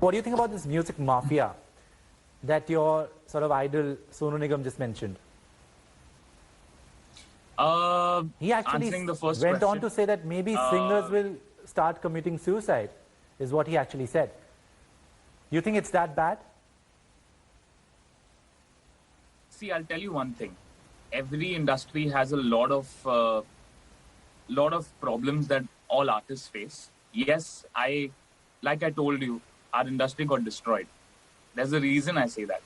What do you think about this music mafia that your sort of idol Sonu Nigam just mentioned? He actually Answering the first went question, on to say that maybe singers will start committing suicide, is what he actually said. You think it's that bad? see, I'll tell you one thing. Every industry has a lot of problems that all artists face. Yes, like I told you, our industry got destroyed. There's a reason I say that.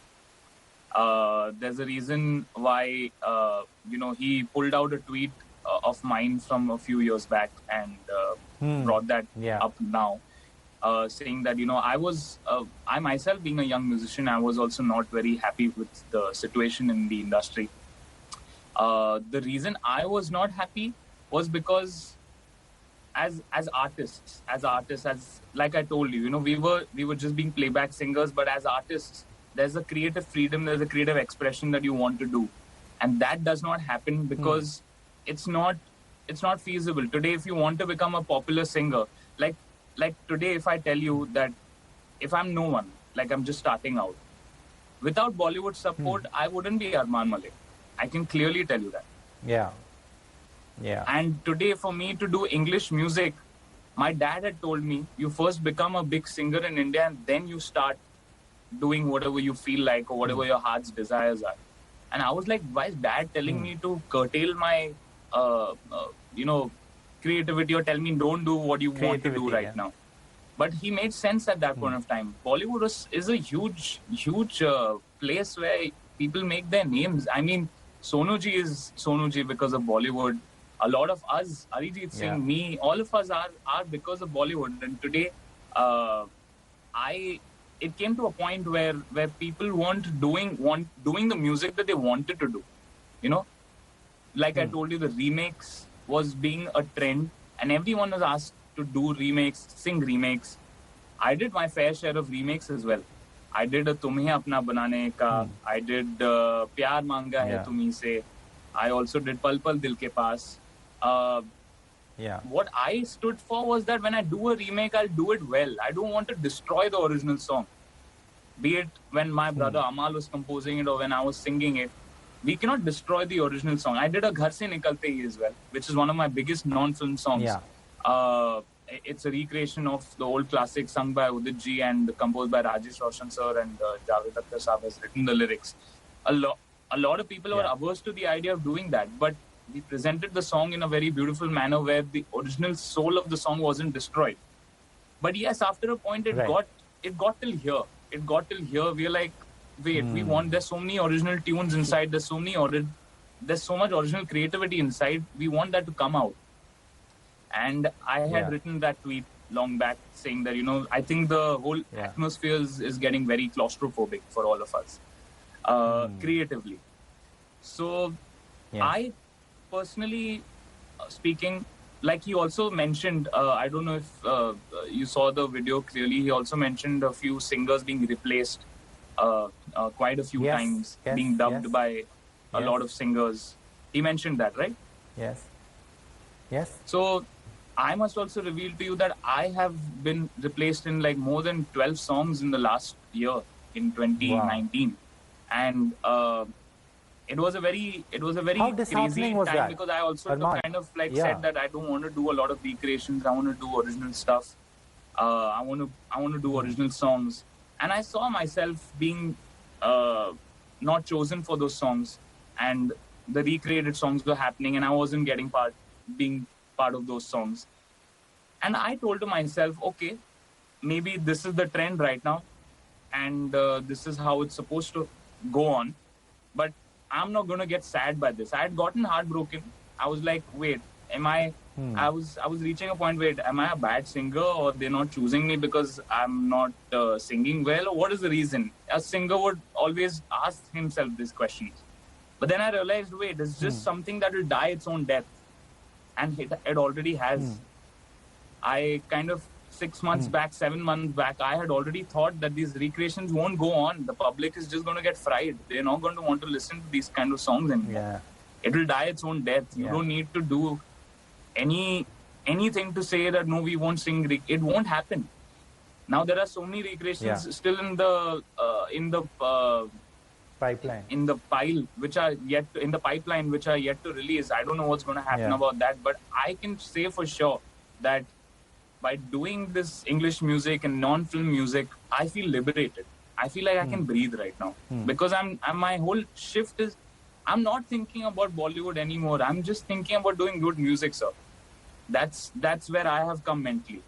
There's a reason why he pulled out a tweet of mine from a few years back and brought that up now, saying that I myself, being a young musician, I was also not very happy with the situation in the industry. The reason I was not happy was because as artists, as like I told you, we were just being playback singers, but as artists, there's a creative freedom, there's a creative expression that you want to do, and that does not happen because it's not feasible today. If you want to become a popular singer, like today, if I tell you that if I'm no one, like I'm just starting out, without Bollywood support, I wouldn't be Armaan Malik. I can clearly tell you that. Yeah. And today, for me to do English music, my dad had told me, you first become a big singer in India and then you start doing whatever you feel like or whatever your heart's desires are. And I was like, why is dad telling me to curtail my, creativity, or tell me don't do what you want to do right now? But he made sense at that point of time. Bollywood is a huge place where people make their names. I mean, Sonuji is Sonuji because of Bollywood. A lot of us, Arijit Singh, me, all of us are because of Bollywood. And today, it came to a point where people weren't doing the music that they wanted to do. Like I told you, the remakes was being a trend, and everyone was asked to do remakes, sing remakes. I did my fair share of remakes as well. I did a Tumhe Apna Banane Ka. I did Pyar Manga Hai Tumhi Se. I also did Pal Pal Dil Ke Paas. What I stood for was that when I do a remake, I'll do it well. I don't want to destroy the original song. Be it when my brother Amal was composing it or when I was singing it. We cannot destroy the original song. I did a Ghar Se Nikalte Hi as well, which is one of my biggest non-film songs. It's a recreation of the old classic sung by Udit ji and composed by Rajesh Roshan sir, and Javed Akhtar Saab has written the lyrics. A lot of people were averse to the idea of doing that, but we presented the song in a very beautiful manner where the original soul of the song wasn't destroyed. But yes, after a point, it got till here. It got till here. We're like, wait, there's so many original tunes inside. There's so much original creativity inside. We want that to come out. And I had written that tweet long back saying that, I think the whole atmosphere is getting very claustrophobic for all of us, creatively. So I personally speaking, like he also mentioned, I don't know if you saw the video clearly, he also mentioned a few singers being replaced quite a few times, being dubbed by a lot of singers. He mentioned that, right? Yes. So I must also reveal to you that I have been replaced in like more than 12 songs in the last year, in 2019. And it was a very crazy time because I also kind of like said that I don't want to do a lot of recreations. I want to do original stuff. I want to do original songs. And I saw myself being not chosen for those songs, and the recreated songs were happening, and I wasn't being part of those songs. And I told to myself, okay, maybe this is the trend right now, and this is how it's supposed to go on. But I'm not going to get sad by this. I had gotten heartbroken. I was like, wait, I was reaching a point where, am I a bad singer, or they're not choosing me because I'm not singing well, or what is the reason? A singer would always ask himself these questions. But then I realized, wait, it's just something that will die its own death. And it already has. I kind of 6 months back, 7 months back, I had already thought that these recreations won't go on. The public is just going to get fried. They're not going to want to listen to these kind of songs anymore. It will die its own death. You don't need to do anything to say that, no, we won't sing. It won't happen. Now there are so many recreations still in the pipeline, in the pile, which are yet in the pipeline, which are yet to release. I don't know what's going to happen about that, but I can say for sure that by doing this English music and non-film music, I feel liberated. I feel like I can breathe right now because my whole shift is, I'm not thinking about Bollywood anymore. I'm just thinking about doing good music, sir. That's where I have come mentally.